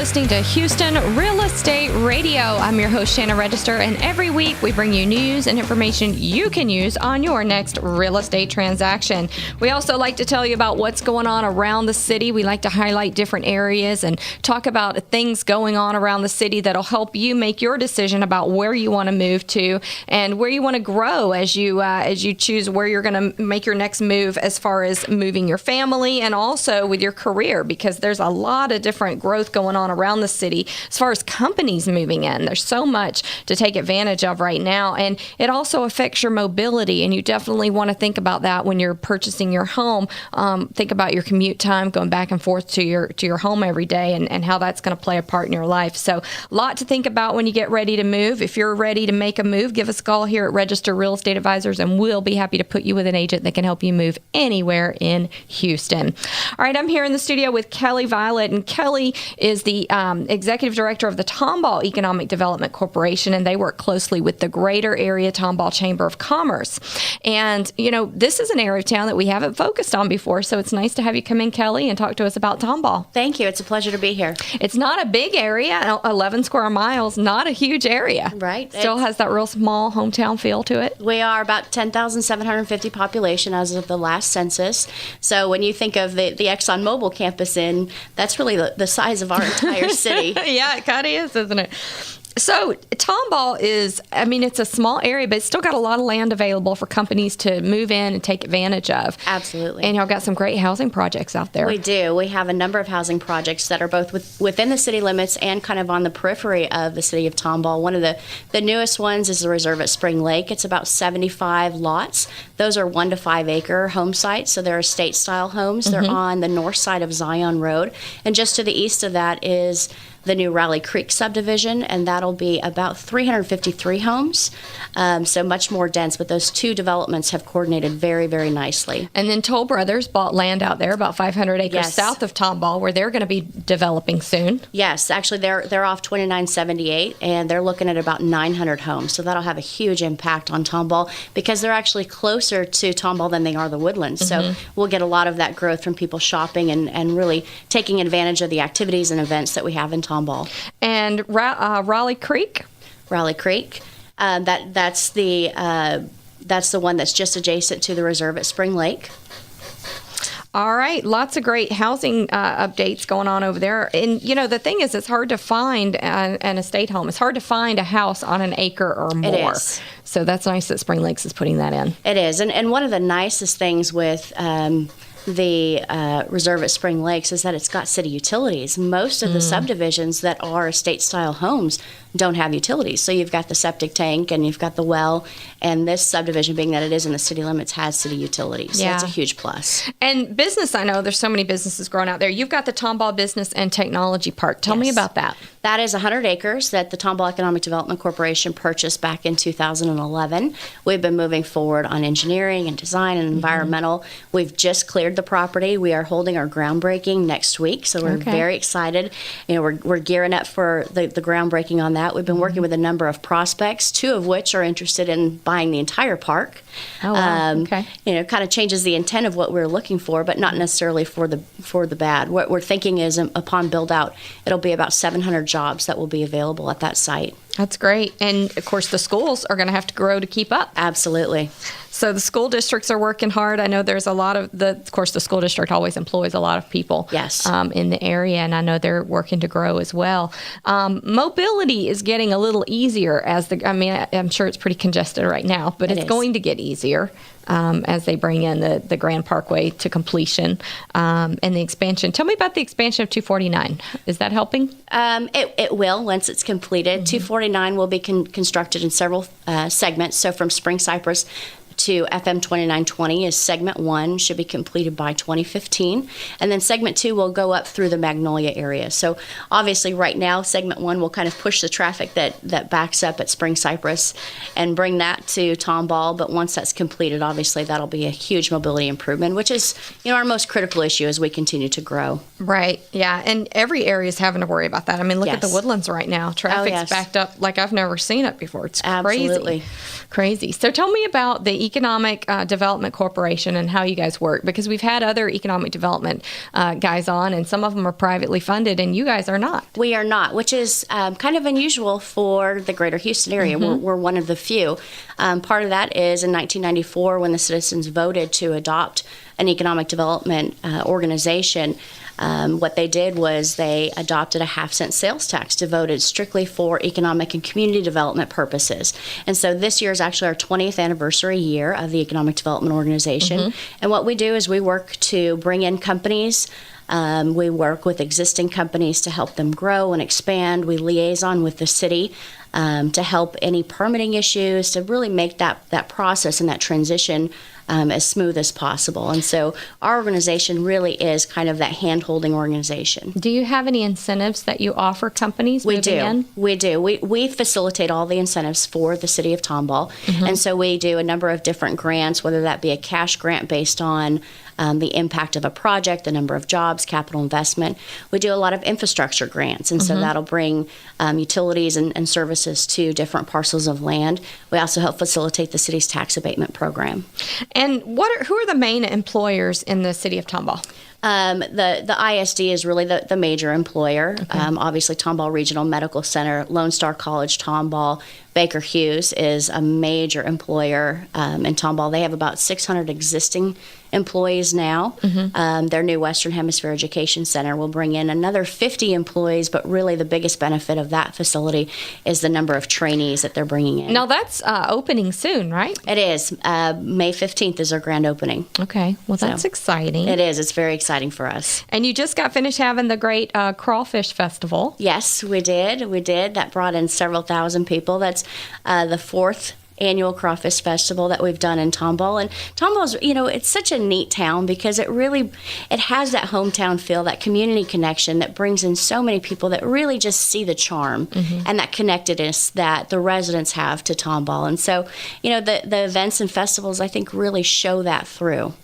listening to Houston Real Estate Radio. I'm your host, Shanna Register, and every week we bring you news and information you can use on your next real estate transaction. We also like to tell you about what's going on around the city. We like to highlight different areas and talk about things going on around the city that'll help you make your decision about where you want to move to and where you want to grow as you choose where you're going to make your next move as far as moving your family and also with your career, because there's a lot of different growth going on around the city as far as companies moving in. There's so much to take advantage of right now, and it also affects your mobility, and you definitely want to think about that when you're purchasing your home. Think about your commute time going back and forth to your home every day and how that's going to play a part in your life. So a lot to think about when you get ready to move. If you're ready to make a move, give us a call here at Register Real Estate Advisors, and we'll be happy to put you with an agent that can help you move anywhere in Houston. All right, I'm here in the studio with Kelly Violet, and Kelly is the executive director of the Tomball Economic Development Corporation, and they work closely with the Greater Area Tomball Chamber of Commerce. And, this is an area of town that we haven't focused on before, so it's nice to have you come in, Kelly, and talk to us about Tomball. Thank you. It's a pleasure to be here. It's not a big area, 11 square miles, not a huge area. Right. Still has that real small hometown feel to it. We are about 10,750 population as of the last census. So when you think of the ExxonMobil campus that's really the size of our entire city. Yeah, it kind of is, isn't it? So Tomball is, it's a small area, but it's still got a lot of land available for companies to move in and take advantage of. Absolutely. And y'all got some great housing projects out there. We do. We have a number of housing projects that are both within the city limits and kind of on the periphery of the city of Tomball. One of the newest ones is the Reserve at Spring Lake. It's about 75 lots. Those are 1 to 5 acre home sites, so they're estate-style homes. They're on the north side of Zion Road. And just to the east of that is the new Raleigh Creek subdivision, and that'll be about 353 homes, so much more dense. But those two developments have coordinated very, very nicely. And then Toll Brothers bought land out there, about 500 acres south of Tomball, where they're going to be developing soon. Yes, actually they're off 2978, and they're looking at about 900 homes. So that'll have a huge impact on Tomball because they're actually closer to Tomball than they are the Woodlands. So we'll get a lot of that growth from people shopping and really taking advantage of the activities and events that we have in Tomball. And Raleigh Creek? Raleigh Creek. That's the one that's just adjacent to the Reserve at Spring Lake. All right. Lots of great housing updates going on over there. And, the thing is, it's hard to find an estate home. It's hard to find a house on an acre or more. It is. So that's nice that Spring Lakes is putting that in. It is. And one of the nicest things with the Reserve at Spring Lakes is that it's got city utilities. Most of the subdivisions that are estate-style homes don't have utilities. So you've got the septic tank and you've got the well, and this subdivision, being that it is in the city limits, has city utilities. So it's a huge plus. And business, I know there's so many businesses growing out there. You've got the Tomball Business and Technology Park. Tell me about that. That is 100 acres that the Tomball Economic Development Corporation purchased back in 2011. We've been moving forward on engineering and design and environmental. We've just cleared the property. We are holding our groundbreaking next week, so we're very excited. We're gearing up for the groundbreaking on that. We've been working with a number of prospects, 2 of which are interested in buying the entire park. Oh, wow. Kind of changes the intent of what we're looking for, but not necessarily for the bad. What we're thinking is, upon build out, it'll be about 700 jobs that will be available at that site. That's great. And, of course, the schools are going to have to grow to keep up. Absolutely. So the school districts are working hard. I know there's a lot of the school district always employs a lot of people in the area, and I know they're working to grow as well. Mobility is getting a little easier I'm sure it's pretty congested right now, but it's going to get easier as they bring in the Grand Parkway to completion and the expansion. Tell me about the expansion of 249. Is that helping? It will once it's completed. 249 will be constructed in several segments. So from Spring Cypress to FM 2920 is segment 1, should be completed by 2015. And then segment 2 will go up through the Magnolia area. So obviously right now, segment 1 will kind of push the traffic that backs up at Spring Cypress and bring that to Tomball. But once that's completed, obviously that'll be a huge mobility improvement, which is our most critical issue as we continue to grow. Right. Yeah. And every area is having to worry about that. Look at the Woodlands right now. Traffic's backed up like I've never seen it before. It's crazy. Absolutely. Crazy. So tell me about the Economic Development Corporation and how you guys work, because we've had other economic development guys on, and some of them are privately funded, and you guys are not. We are not, which is kind of unusual for the greater Houston area. We're one of the few. Part of that is in 1994 when the citizens voted to adopt an economic development organization. What they did was they adopted a half-cent sales tax devoted strictly for economic and community development purposes. And so this year is actually our 20th anniversary year of the Economic Development Organization. And what we do is we work to bring in companies. We work with existing companies to help them grow and expand. We liaison with the city to help any permitting issues, to really make that process and that transition as smooth as possible. And so our organization really is kind of that hand-holding organization. Do you have any incentives that you offer companies moving in? We do. We facilitate all the incentives for the city of Tomball. And so we do a number of different grants, whether that be a cash grant based on the impact of a project, the number of jobs, capital investment. We do a lot of infrastructure grants, and so that'll bring utilities and services to different parcels of land. We also help facilitate the city's tax abatement program. And who are the main employers in the city of Tomball? The ISD is really the major employer. Obviously, Tomball Regional Medical Center, Lone Star College, Tomball, Baker Hughes is a major employer in Tomball. They have about 600 existing employees now. Their new Western Hemisphere Education Center will bring in another 50 employees, but really the biggest benefit of that facility is the number of trainees that they're bringing in. Now, that's opening soon, right? It is. May 15th is our grand opening. Okay. Well, that's exciting. It is. It's very exciting for us. And you just got finished having the great Crawfish Festival. Yes, we did. We did. That brought in several thousand people. That's the fourth annual Crawfish Festival that we've done in Tomball. And Tomball's, it's such a neat town because it has that hometown feel, that community connection that brings in so many people that really just see the charm and that connectedness that the residents have to Tomball. And so, the events and festivals, I think, really show that through.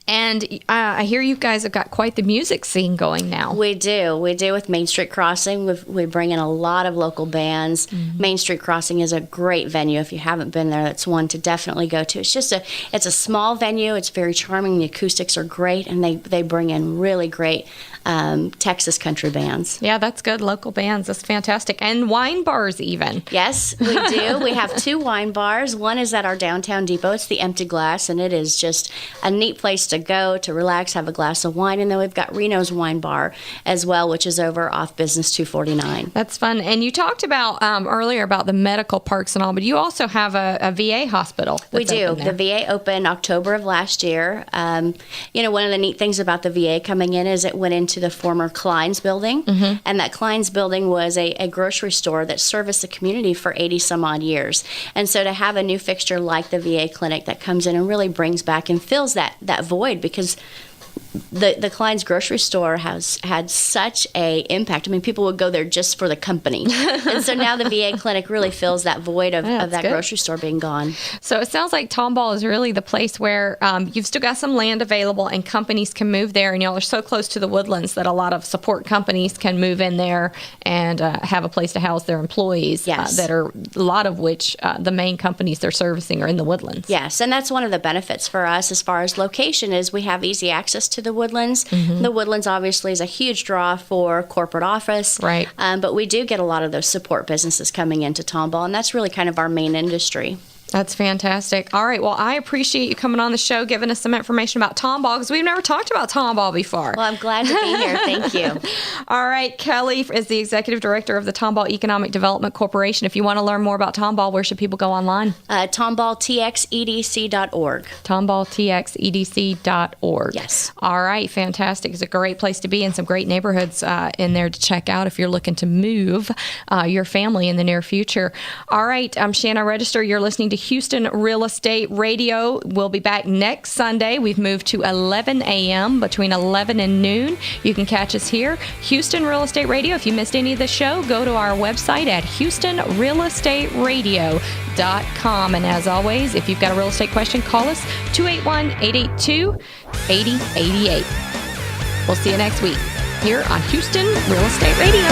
And I hear you guys have got quite the music scene going now. We do. We do with Main Street Crossing. We bring in a lot of local bands. Main Street Crossing is a great venue. If you haven't been there, that's one to definitely go to. It's a small venue. It's very charming. The acoustics are great, and they bring in really great Texas country bands. Yeah, that's good. Local bands. That's fantastic. And wine bars even. Yes, we do. We have 2 wine bars. One is at our downtown depot. It's the Empty Glass, and it is just a neat place to go to relax, have a glass of wine. And then we've got Reno's Wine Bar as well, which is over off Business 249. That's fun. And you talked about earlier about the medical parks and all, but you also have a VA hospital. We do. The VA opened October of last year. One of the neat things about the VA coming in is it went into the former Klein's building, and that Klein's building was a grocery store that serviced the community for 80 some odd years. And so to have a new fixture like the VA clinic that comes in and really brings back and fills that void, because the Klein's grocery store has had such a impact. I mean, people would go there just for the company. And so now the VA clinic really fills that void of that grocery store being gone. So it sounds like Tomball is really the place where you've still got some land available and companies can move there. And y'all are so close to the Woodlands that a lot of support companies can move in there and have a place to house their employees. That are, a lot of which the main companies they're servicing are in the Woodlands. Yes, and that's one of the benefits for us as far as location is we have easy access to the Woodlands. The Woodlands obviously is a huge draw for corporate office. Right. But we do get a lot of those support businesses coming into Tomball, and that's really kind of our main industry. That's fantastic. All right. Well, I appreciate you coming on the show, giving us some information about Tomball, because we've never talked about Tomball before. Well, I'm glad to be here. Thank you. All right. Kelly is the Executive Director of the Tomball Economic Development Corporation. If you want to learn more about Tomball, where should people go online? TomballTXEDC.org. TomballTXEDC.org. Yes. All right. Fantastic. It's a great place to be and some great neighborhoods in there to check out if you're looking to move your family in the near future. All right. I'm Shanna Register. You're listening to Houston Real Estate Radio. We'll be back next Sunday. We've moved to 11 a.m. between 11 and noon. You can catch us here, Houston Real Estate Radio. If you missed any of the show, go to our website at HoustonRealEstateRadio.com. And as always, if you've got a real estate question, call us 281-882-8088. We'll see you next week here on Houston Real Estate Radio.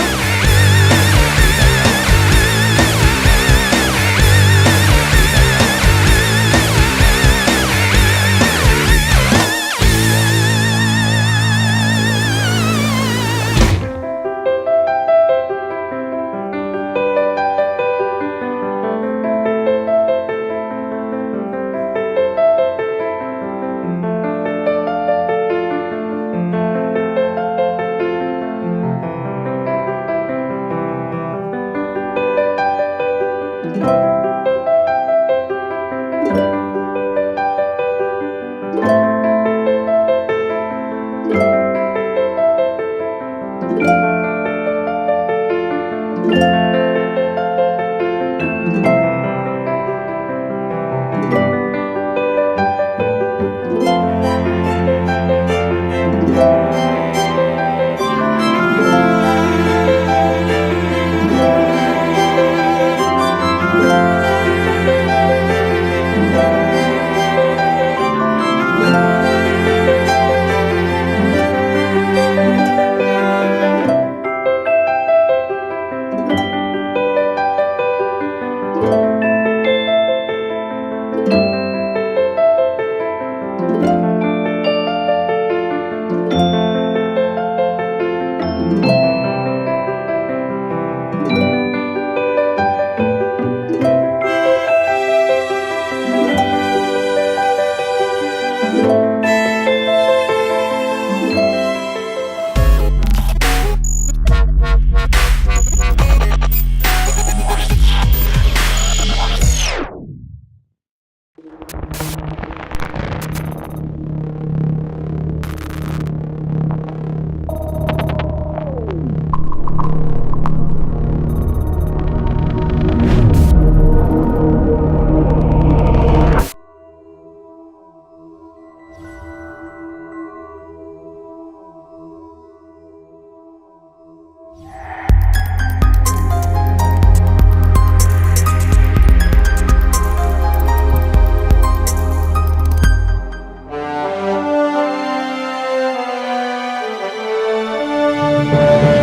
you.